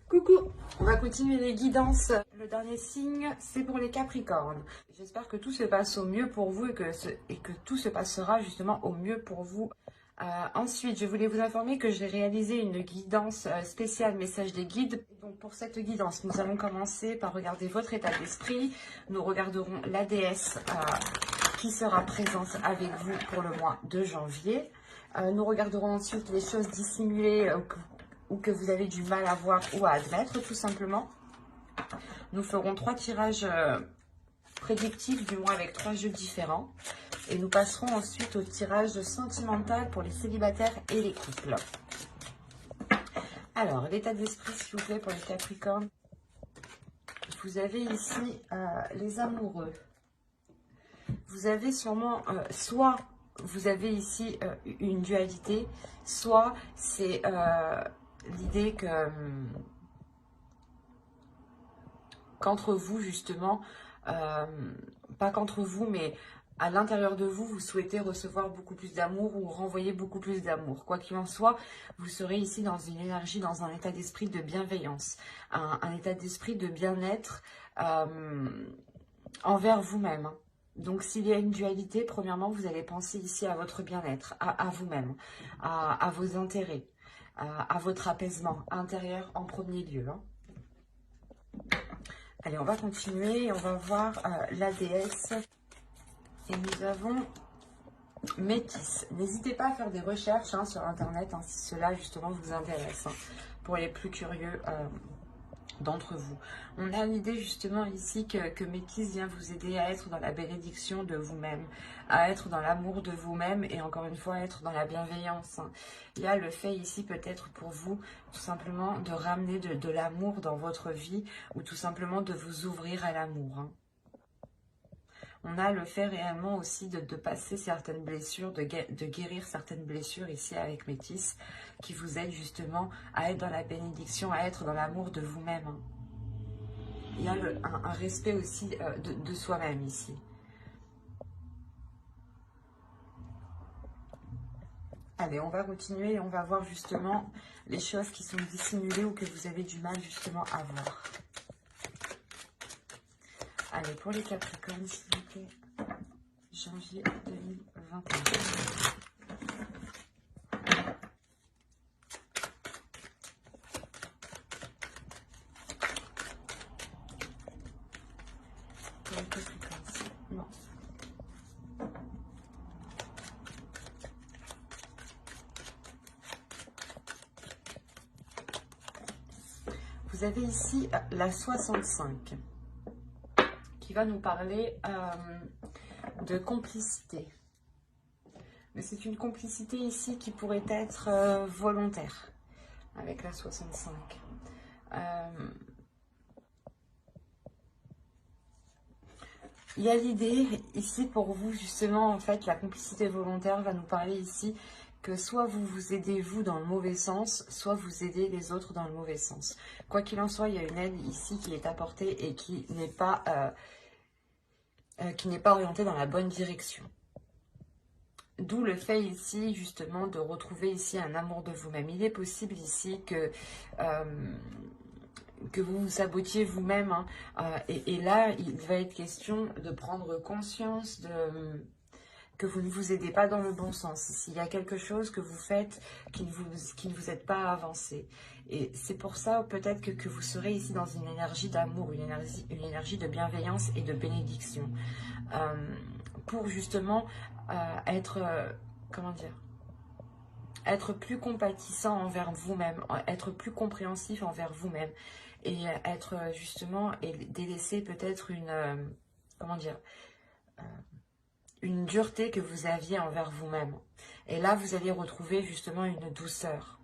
Coucou, on va continuer les guidances. Le dernier signe, c'est pour les Capricornes. J'espère que tout se passe au mieux pour vous et que tout se passera justement au mieux pour vous. Ensuite, je voulais vous informer que j'ai réalisé une guidance spéciale message des guides. Donc pour cette guidance, nous allons commencer par regarder votre état d'esprit. Nous regarderons la déesse qui sera présente avec vous pour le mois de janvier. Nous regarderons ensuite les choses dissimulées ou que vous avez du mal à voir ou à admettre, tout simplement. Nous ferons 3 tirages prédictifs du mois avec 3 jeux différents. Et nous passerons ensuite au tirage sentimental pour les célibataires et les couples. Alors, l'état d'esprit, s'il vous plaît, pour les Capricornes. Vous avez ici les amoureux. Vous avez sûrement, soit vous avez ici une dualité, soit c'est l'idée que qu'entre vous, justement, pas qu'entre vous, mais à l'intérieur de vous, vous souhaitez recevoir beaucoup plus d'amour ou renvoyer beaucoup plus d'amour. Quoi qu'il en soit, vous serez ici dans une énergie, dans un état d'esprit de bienveillance, un état d'esprit de bien-être envers vous-même. Donc, s'il y a une dualité, premièrement, vous allez penser ici à votre bien-être, à vous-même, à vos intérêts, à votre apaisement intérieur en premier lieu. Allez, on va continuer et on va voir la déesse. Et nous avons Métis. N'hésitez pas à faire des recherches sur Internet si cela justement vous intéresse, pour les plus curieux d'entre vous. On a l'idée justement ici que Métis vient vous aider à être dans la bénédiction de vous-même, à être dans l'amour de vous-même et encore une fois être dans la bienveillance. Il y a le fait ici peut-être pour vous tout simplement de ramener de l'amour dans votre vie ou tout simplement de vous ouvrir à l'amour. On a le fait réellement aussi de passer certaines blessures, de guérir certaines blessures ici avec Métis, qui vous aide justement à être dans la bénédiction, à être dans l'amour de vous-même. Il y a un respect aussi de soi-même ici. Allez, on va continuer et on va voir justement les choses qui sont dissimulées ou que vous avez du mal justement à voir. Allez, pour les Capricornes, s'il vous plaît. Janvier 2021. Pour les Capricornes, non. Vous avez ici la 65 qui va nous parler de complicité. Mais c'est une complicité ici qui pourrait être volontaire avec la 65. Il y a l'idée ici pour vous justement, en fait, la complicité volontaire va nous parler ici que soit vous vous aidez vous dans le mauvais sens, soit vous aidez les autres dans le mauvais sens. Quoi qu'il en soit, il y a une aide ici qui est apportée et qui n'est pas orientée dans la bonne direction. D'où le fait ici justement de retrouver ici un amour de vous-même. Il est possible ici que vous vous sabotiez vous-même. Et là, il va être question de prendre conscience que vous ne vous aidez pas dans le bon sens. S'il y a quelque chose que vous faites qui ne vous aide pas à avancer. Et c'est pour ça peut-être que vous serez ici dans une énergie d'amour, une énergie de bienveillance et de bénédiction. Pour justement être, comment dire, être plus compatissant envers vous-même, être plus compréhensif envers vous-même et être justement et délaisser peut-être comment dire, une dureté que vous aviez envers vous-même. Et là, vous allez retrouver justement une douceur.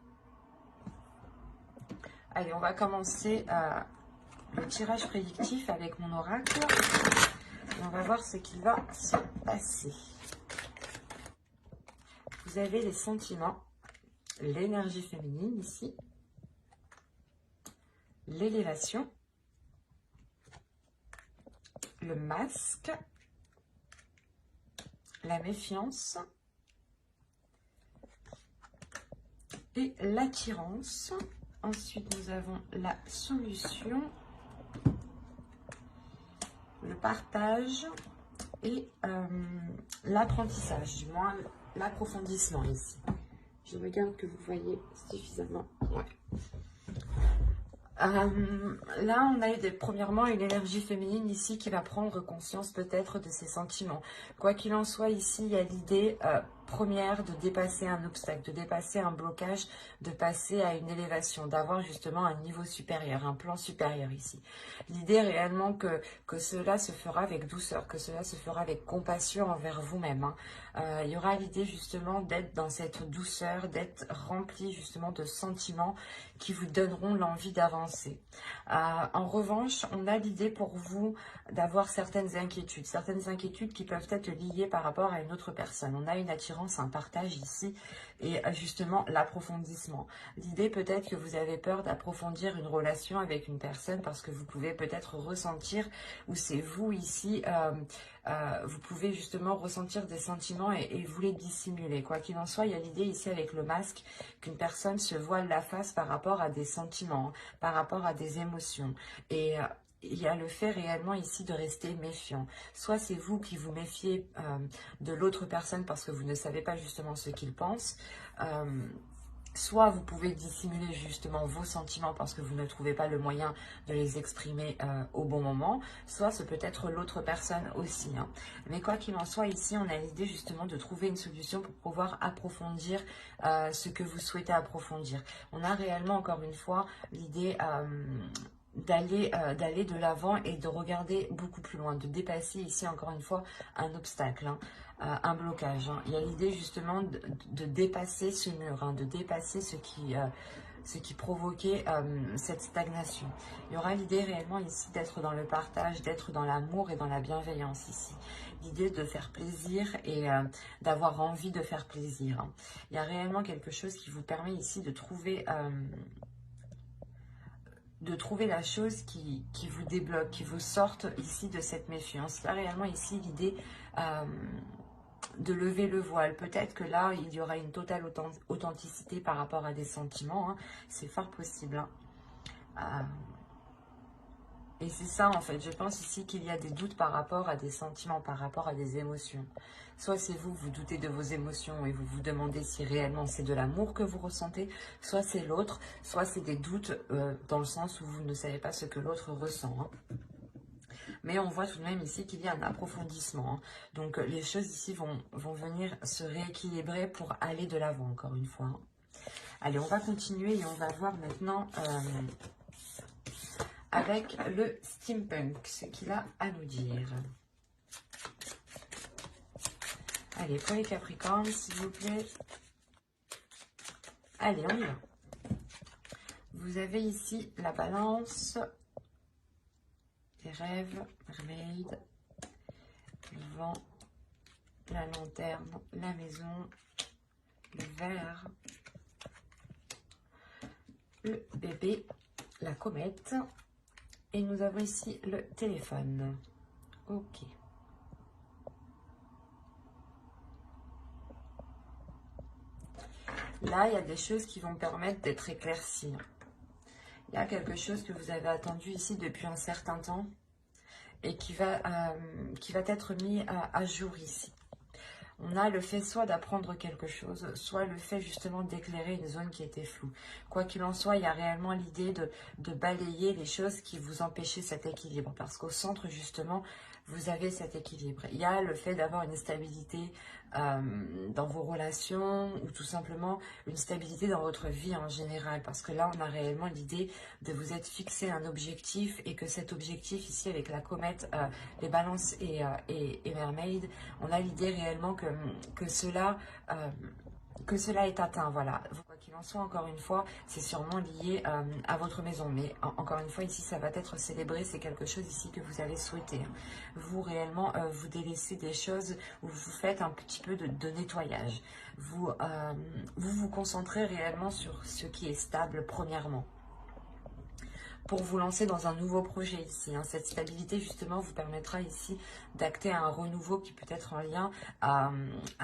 Allez, on va commencer le tirage prédictif avec mon oracle. Et on va voir ce qui va se passer. Vous avez les sentiments, l'énergie féminine ici, l'élévation, le masque, la méfiance et l'attirance Ensuite, nous avons la solution, le partage et l'apprentissage, du moins l'approfondissement ici. Je regarde que vous voyez suffisamment. Ouais. Là, on a premièrement une énergie féminine ici qui va prendre conscience peut-être de ses sentiments. Quoi qu'il en soit, ici, il y a l'idée première de dépasser un obstacle, de dépasser un blocage, de passer à une élévation, d'avoir justement un niveau supérieur, un plan supérieur ici. L'idée réellement que cela se fera avec douceur, que cela se fera avec compassion envers vous-même. Hein. Il y aura l'idée justement d'être dans cette douceur, d'être rempli justement de sentiments qui vous donneront l'envie d'avancer. En revanche, on a l'idée pour vous d'avoir certaines inquiétudes qui peuvent être liées par rapport à une autre personne. On a une attirance, un partage ici et justement l'approfondissement. L'idée peut-être que vous avez peur d'approfondir une relation avec une personne parce que vous pouvez peut-être ressentir, ou c'est vous ici, vous pouvez justement ressentir des sentiments et vous les dissimuler. Quoi qu'il en soit, il y a l'idée ici avec le masque qu'une personne se voile la face par rapport à des sentiments, par rapport à des émotions. Et il y a le fait réellement ici de rester méfiant. Soit c'est vous qui vous méfiez de l'autre personne parce que vous ne savez pas justement ce qu'il pense. Soit vous pouvez dissimuler justement vos sentiments parce que vous ne trouvez pas le moyen de les exprimer au bon moment. Soit ce peut être l'autre personne aussi. Hein. Mais quoi qu'il en soit, ici, on a l'idée justement de trouver une solution pour pouvoir approfondir ce que vous souhaitez approfondir. On a réellement, encore une fois, l'idée d'aller de l'avant et de regarder beaucoup plus loin, de dépasser ici, encore une fois, un obstacle. Hein. Un blocage. Hein. Il y a l'idée justement de dépasser ce mur, hein, de dépasser ce qui provoquait cette stagnation. Il y aura l'idée réellement ici d'être dans le partage, d'être dans l'amour et dans la bienveillance ici. L'idée de faire plaisir et d'avoir envie de faire plaisir. Hein. Il y a réellement quelque chose qui vous permet ici de trouver la chose qui vous débloque, qui vous sorte ici de cette méfiance. Là, réellement, ici, l'idée de lever le voile. Peut-être que là, il y aura une totale authenticité par rapport à des sentiments. Hein. C'est fort possible. Hein. Et c'est ça, en fait. Je pense ici qu'il y a des doutes par rapport à des sentiments, par rapport à des émotions. Soit c'est vous, vous doutez de vos émotions et vous vous demandez si réellement c'est de l'amour que vous ressentez. Soit c'est l'autre, soit c'est des doutes dans le sens où vous ne savez pas ce que l'autre ressent. Hein. Mais on voit tout de même ici qu'il y a un approfondissement. Hein. Donc les choses ici vont venir se rééquilibrer pour aller de l'avant, encore une fois. Hein. Allez, on va continuer et on va voir maintenant avec le steampunk, ce qu'il a à nous dire. Allez, pour les Capricornes, s'il vous plaît. Allez, on y va. Vous avez ici la balance, les rêves, mermaid, le vent, la lanterne, la maison, le verre, le bébé, la comète. Et nous avons ici le téléphone. Ok. Là, il y a des choses qui vont permettre d'être éclaircies. Il y a quelque chose que vous avez attendu ici depuis un certain temps et qui va être mis à jour ici. On a le fait soit d'apprendre quelque chose, soit le fait justement d'éclairer une zone qui était floue. Quoi qu'il en soit, il y a réellement l'idée de balayer les choses qui vous empêchaient cet équilibre. Parce qu'au centre, justement, vous avez cet équilibre. Il y a le fait d'avoir une stabilité dans vos relations ou tout simplement une stabilité dans votre vie en général. Parce que là, on a réellement l'idée de vous être fixé un objectif et que cet objectif ici avec la comète, les balances et mermaid, on a l'idée réellement que cela est atteint. Voilà. Quoi qu'il en soit, encore une fois, c'est sûrement lié à votre maison. Mais encore une fois, ici, ça va être célébré. C'est quelque chose ici que vous allez souhaiter. Vous, réellement, vous délaissez des choses où vous faites un petit peu de nettoyage. Vous vous concentrez réellement sur ce qui est stable, premièrement. pour vous lancer dans un nouveau projet ici. Hein. Cette stabilité, justement, vous permettra ici d'acter un renouveau qui peut être en lien à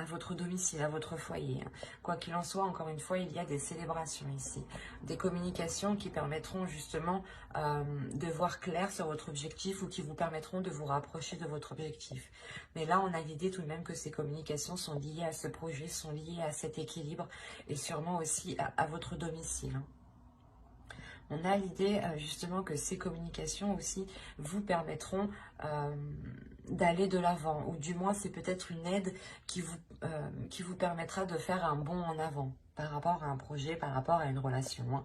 votre domicile, à votre foyer. Hein. Quoi qu'il en soit, encore une fois, il y a des célébrations ici. Des communications qui permettront justement de voir clair sur votre objectif ou qui vous permettront de vous rapprocher de votre objectif. Mais là, on a l'idée tout de même que ces communications sont liées à ce projet, sont liées à cet équilibre et sûrement aussi à votre domicile. Hein. On a l'idée justement que ces communications aussi vous permettront d'aller de l'avant, ou du moins c'est peut-être une aide qui vous permettra de faire un bond en avant par rapport à un projet, par rapport à une relation. Hein.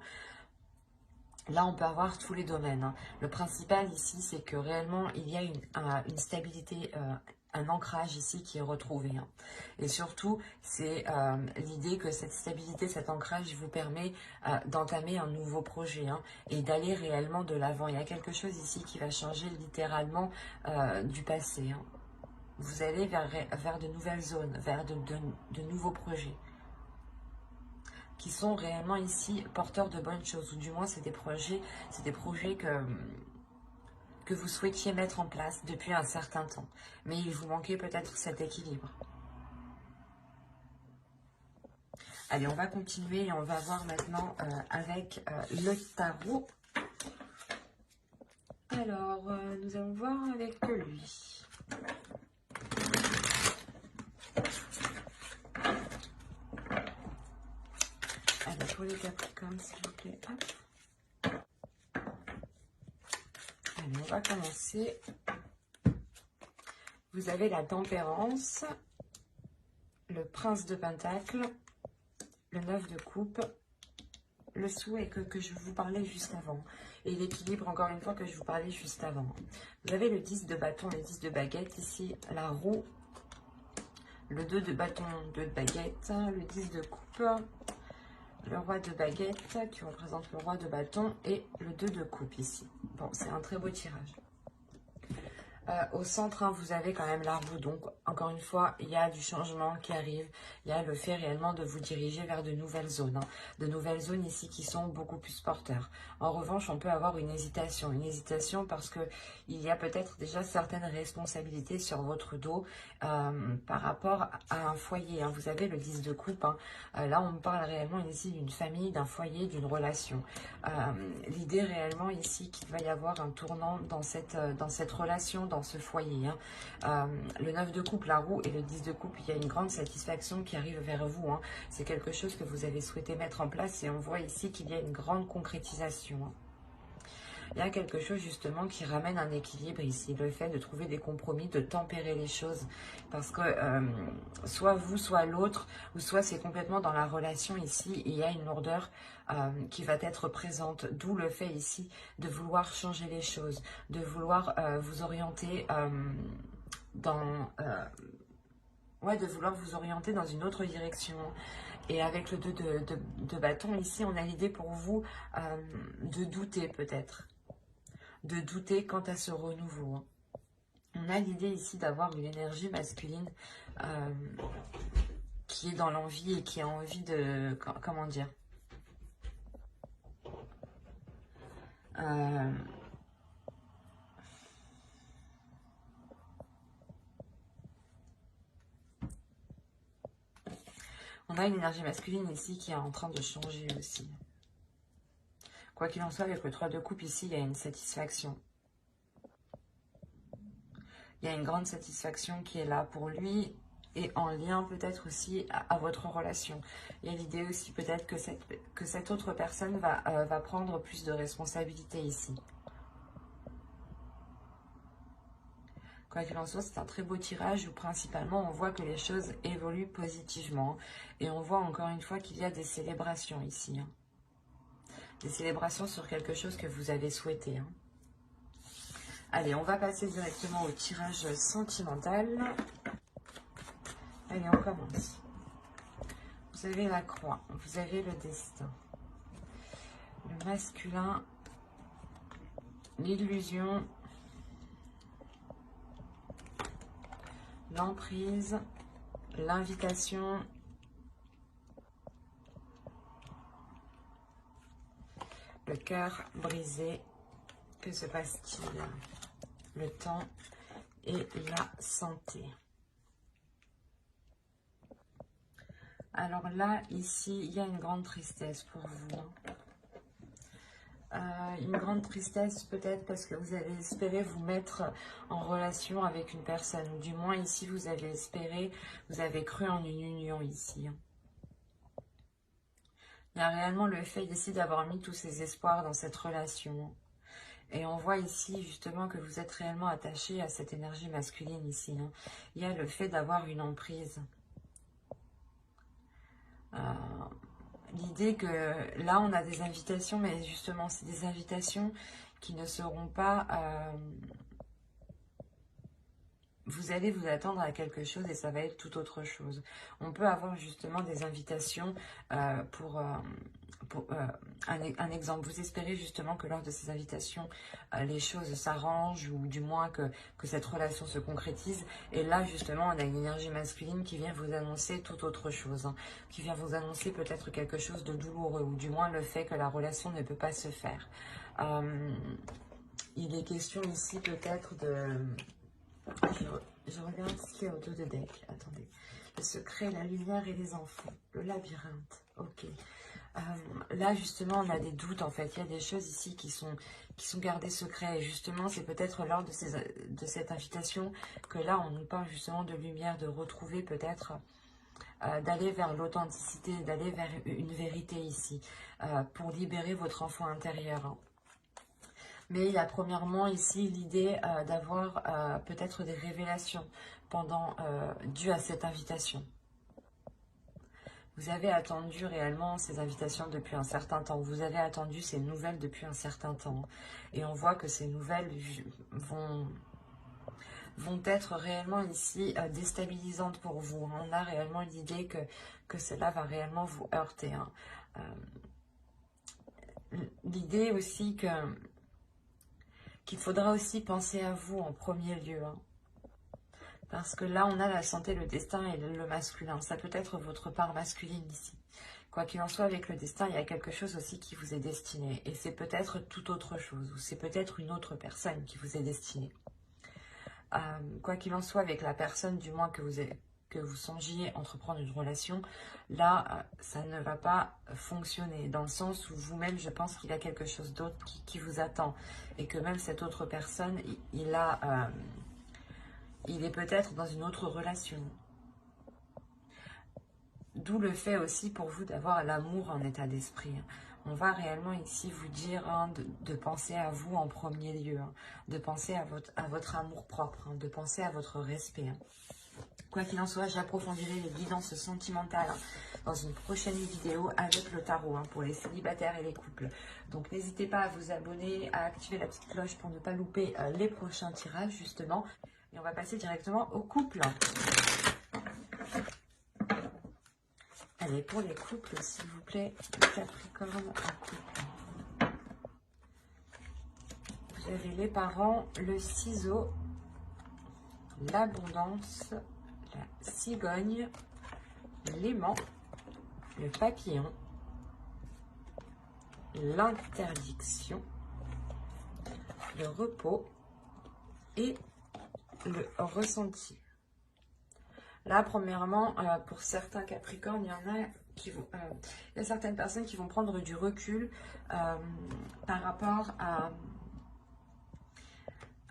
Là, on peut avoir tous les domaines. Hein. Le principal ici, c'est que réellement, il y a une stabilité, un ancrage ici qui est retrouvé. Hein. Et surtout, c'est l'idée que cette stabilité, cet ancrage vous permet d'entamer un nouveau projet hein, et d'aller réellement de l'avant. Il y a quelque chose ici qui va changer littéralement du passé. Hein. Vous allez vers de nouvelles zones, vers de nouveaux projets qui sont réellement ici porteurs de bonnes choses, ou du moins c'est des projets que vous souhaitiez mettre en place depuis un certain temps, mais il vous manquait peut-être cet équilibre. Allez, on va continuer et on va voir maintenant avec le tarot. Alors, nous allons voir avec lui. Allez, pour les Capricornes, s'il vous plaît. Hop. Allez, on va commencer. Vous avez la Tempérance, le Prince de Pentacle, le 9 de coupe, le souhait que je vous parlais juste avant, et l'équilibre, encore une fois, que je vous parlais juste avant. Vous avez le 10 de bâton, le 10 de baguette, ici, la roue, le 2 de bâton, 2 de baguette, le 10 de coupe, le roi de baguette, qui représente le roi de bâton, et le 2 de coupe, ici. Bon, c'est un très beau tirage. Au centre, hein, vous avez quand même la roue. Donc, encore une fois, il y a du changement qui arrive. Il y a le fait réellement de vous diriger vers de nouvelles zones. Hein. De nouvelles zones ici qui sont beaucoup plus porteurs. En revanche, on peut avoir une hésitation. Une hésitation parce que il y a peut-être déjà certaines responsabilités sur votre dos par rapport à un foyer. Hein. Vous avez le 10 de coupe. Hein. Là, on parle réellement ici d'une famille, d'un foyer, d'une relation. L'idée réellement ici qu'il va y avoir un tournant dans cette relation, dans ce foyer. Hein. Le 9 de coupe, la roue, et le 10 de coupe, il y a une grande satisfaction qui arrive vers vous. Hein. C'est quelque chose que vous avez souhaité mettre en place et on voit ici qu'il y a une grande concrétisation. Hein. Il y a quelque chose justement qui ramène un équilibre ici, le fait de trouver des compromis, de tempérer les choses. Parce que soit vous, soit l'autre, ou soit c'est complètement dans la relation ici, il y a une lourdeur qui va être présente. D'où le fait ici de vouloir changer les choses, de vouloir vous orienter de vouloir vous orienter dans une autre direction. Et avec le 2 de bâton, ici, on a l'idée pour vous de douter peut-être. De douter quant à ce renouveau. Hein. On a l'idée ici d'avoir une énergie masculine qui est dans l'envie et qui a envie de... Comment dire On a une énergie masculine ici qui est en train de changer aussi. Quoi qu'il en soit, avec le 3 de coupe ici, il y a une satisfaction. Il y a une grande satisfaction qui est là pour lui et en lien peut-être aussi à votre relation. Il y a l'idée aussi peut-être que cette autre personne va prendre plus de responsabilités ici. Quoi qu'il en soit, c'est un très beau tirage où principalement on voit que les choses évoluent positivement. Et on voit encore une fois qu'il y a des célébrations ici. Hein. Des célébrations sur quelque chose que vous avez souhaité. Hein. Allez, on va passer directement au tirage sentimental. Allez, on commence. Vous avez la croix, vous avez le destin, le masculin, l'illusion, l'emprise, l'invitation, le cœur brisé Que se passe-t-il? Le temps et la santé. Alors là, ici, il y a une grande tristesse pour vous. Une grande tristesse peut-être parce que vous avez espéré vous mettre en relation avec une personne. Ou du moins ici, vous avez espéré, vous avez cru en une union ici. Il y a réellement le fait ici d'avoir mis tous ses espoirs dans cette relation. Et on voit ici justement que vous êtes réellement attaché à cette énergie masculine ici. Il y a le fait d'avoir une emprise. L'idée que là on a des invitations, mais justement c'est des invitations qui ne seront pas... vous allez vous attendre à quelque chose et ça va être tout autre chose. On peut avoir justement des invitations pour un exemple. Vous espérez justement que lors de ces invitations, les choses s'arrangent ou du moins que cette relation se concrétise. Et là, justement, on a une énergie masculine qui vient vous annoncer tout autre chose. Qui vient vous annoncer peut-être quelque chose de douloureux ou du moins le fait que la relation ne peut pas se faire. Il est question ici peut-être de... Je regarde ce qu'il y a autour de deck. Attendez. Le secret, la lumière et les enfants. Le labyrinthe. Ok. Là, justement, on a des doutes, en fait. Il y a des choses ici qui sont gardées secrets. Et justement, c'est peut-être lors de cette invitation que là, on nous parle justement de lumière, de retrouver peut-être, d'aller vers l'authenticité, d'aller vers une vérité ici, pour libérer votre enfant intérieur. Mais il y a premièrement ici l'idée d'avoir peut-être des révélations dues à cette invitation. Vous avez attendu réellement ces invitations depuis un certain temps. Vous avez attendu ces nouvelles depuis un certain temps. Et on voit que ces nouvelles vont être réellement ici déstabilisantes pour vous. On a réellement l'idée que cela va réellement vous heurter. L'idée aussi qu'il faudra aussi penser à vous en premier lieu. Parce que là, on a la santé, le destin et le masculin. Ça peut être votre part masculine ici. Quoi qu'il en soit, avec le destin, il y a quelque chose aussi qui vous est destiné. Et c'est peut-être tout autre chose. Ou c'est peut-être une autre personne qui vous est destinée. Quoi qu'il en soit, avec la personne, du moins que vous songiez entreprendre une relation, là, ça ne va pas fonctionner. Dans le sens où vous-même, je pense qu'il y a quelque chose d'autre qui vous attend. Et que même cette autre personne, il est peut-être dans une autre relation. D'où le fait aussi pour vous d'avoir l'amour en état d'esprit. On va réellement ici vous dire de penser à vous en premier lieu, de penser à votre amour propre, de penser à votre respect. Quoi qu'il en soit, j'approfondirai les guidances sentimentales dans une prochaine vidéo avec le tarot pour les célibataires et les couples. Donc n'hésitez pas à vous abonner, à activer la petite cloche pour ne pas louper les prochains tirages justement. Et on va passer directement au couple. Allez, pour les couples, s'il vous plaît, le Capricorne en couple. Vous avez les parents, le ciseau, l'abondance, la cigogne, l'aimant, le papillon, l'interdiction, le repos et le ressenti. Là, premièrement, pour certains Capricornes, il y en a il y a certaines personnes qui vont prendre du recul par rapport à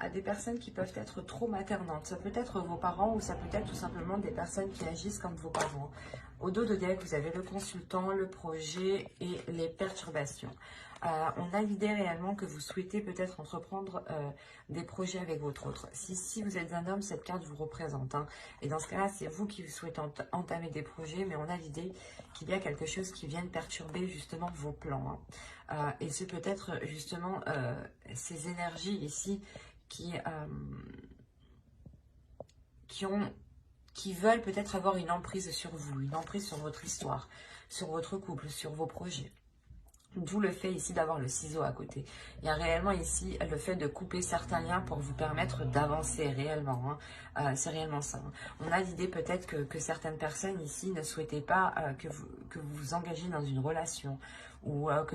des personnes qui peuvent être trop maternantes. Ça peut être vos parents ou ça peut être tout simplement des personnes qui agissent comme vos parents. Au dos de deck, vous avez le consultant, le projet et les perturbations. On a l'idée réellement que vous souhaitez peut-être entreprendre des projets avec votre autre. Si vous êtes un homme, cette carte vous représente. Et dans ce cas-là, c'est vous qui souhaitez entamer des projets, mais on a l'idée qu'il y a quelque chose qui vient perturber justement vos plans. Et c'est peut-être justement ces énergies ici qui veulent peut-être avoir une emprise sur vous, une emprise sur votre histoire, sur votre couple, sur vos projets. D'où le fait ici d'avoir le ciseau à côté. Il y a réellement ici le fait de couper certains liens pour vous permettre d'avancer réellement. C'est réellement ça. On a l'idée peut-être que certaines personnes ici ne souhaitaient pas que vous vous engagiez dans une relation ou que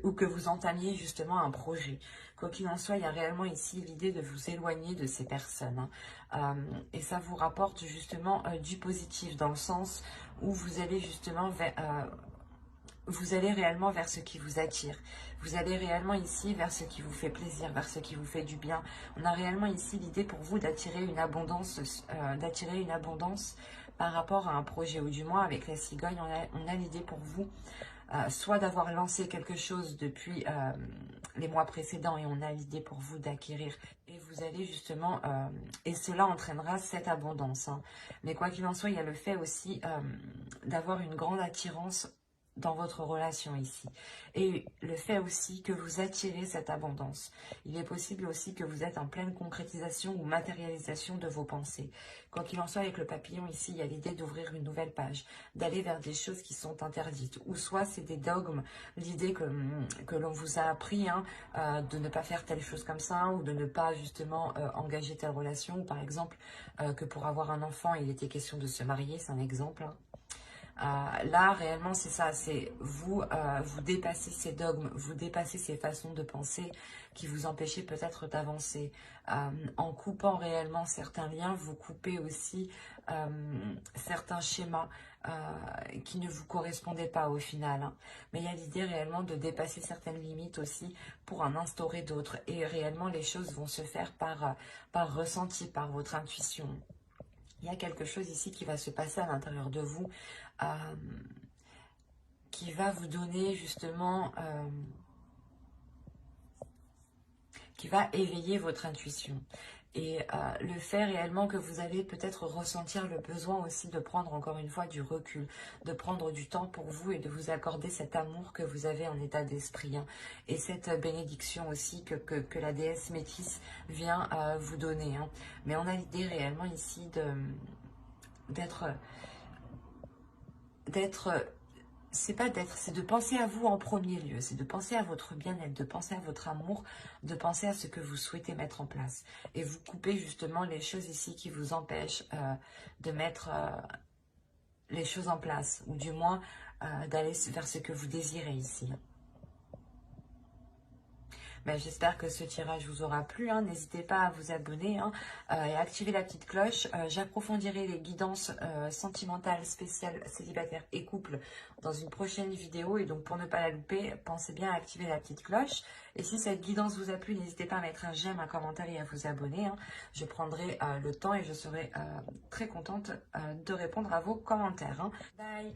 ou que vous entamiez justement un projet. Quoi qu'il en soit, il y a réellement ici l'idée de vous éloigner de ces personnes. Et ça vous rapporte justement du positif, dans le sens où vous allez justement vous allez réellement vers ce qui vous attire. Vous allez réellement ici vers ce qui vous fait plaisir, vers ce qui vous fait du bien. On a réellement ici l'idée pour vous d'attirer une abondance, par rapport à un projet, ou du moins avec la cigogne, on a l'idée pour vous soit d'avoir lancé quelque chose depuis les mois précédents, et on a l'idée pour vous d'acquérir, et vous allez justement, et cela entraînera cette abondance. Mais quoi qu'il en soit, il y a le fait aussi d'avoir une grande attirance dans votre relation ici. Et le fait aussi que vous attirez cette abondance. Il est possible aussi que vous êtes en pleine concrétisation ou matérialisation de vos pensées. Quoi qu'il en soit, avec le papillon ici, il y a l'idée d'ouvrir une nouvelle page, d'aller vers des choses qui sont interdites. Ou soit c'est des dogmes, l'idée que l'on vous a appris de ne pas faire telle chose comme ça, ou de ne pas justement engager telle relation. Ou par exemple, que pour avoir un enfant, il était question de se marier, c'est un exemple. Là, réellement, c'est ça, c'est vous, vous dépassez ces dogmes, vous dépassez ces façons de penser qui vous empêchaient peut-être d'avancer. En coupant réellement certains liens, vous coupez aussi certains schémas qui ne vous correspondaient pas au final. Mais il y a l'idée réellement de dépasser certaines limites aussi pour en instaurer d'autres. Et réellement, les choses vont se faire par ressenti, par votre intuition. Il y a quelque chose ici qui va se passer à l'intérieur de vous, qui va vous donner justement, qui va éveiller votre intuition. Et le fait réellement que vous allez peut-être ressentir le besoin aussi de prendre encore une fois du recul, de prendre du temps pour vous et de vous accorder cet amour que vous avez en état d'esprit. Et cette bénédiction aussi que la déesse métisse vient vous donner. Mais on a l'idée réellement ici c'est de penser à vous en premier lieu, c'est de penser à votre bien-être, de penser à votre amour, de penser à ce que vous souhaitez mettre en place. Et vous coupez justement les choses ici qui vous empêchent de mettre les choses en place, ou du moins d'aller vers ce que vous désirez ici. J'espère que ce tirage vous aura plu. N'hésitez pas à vous abonner et à activer la petite cloche. J'approfondirai les guidances sentimentales spéciales célibataires et couples dans une prochaine vidéo. Et donc, pour ne pas la louper, pensez bien à activer la petite cloche. Et si cette guidance vous a plu, n'hésitez pas à mettre un j'aime, un commentaire et à vous abonner. Je prendrai le temps et je serai très contente de répondre à vos commentaires. Bye!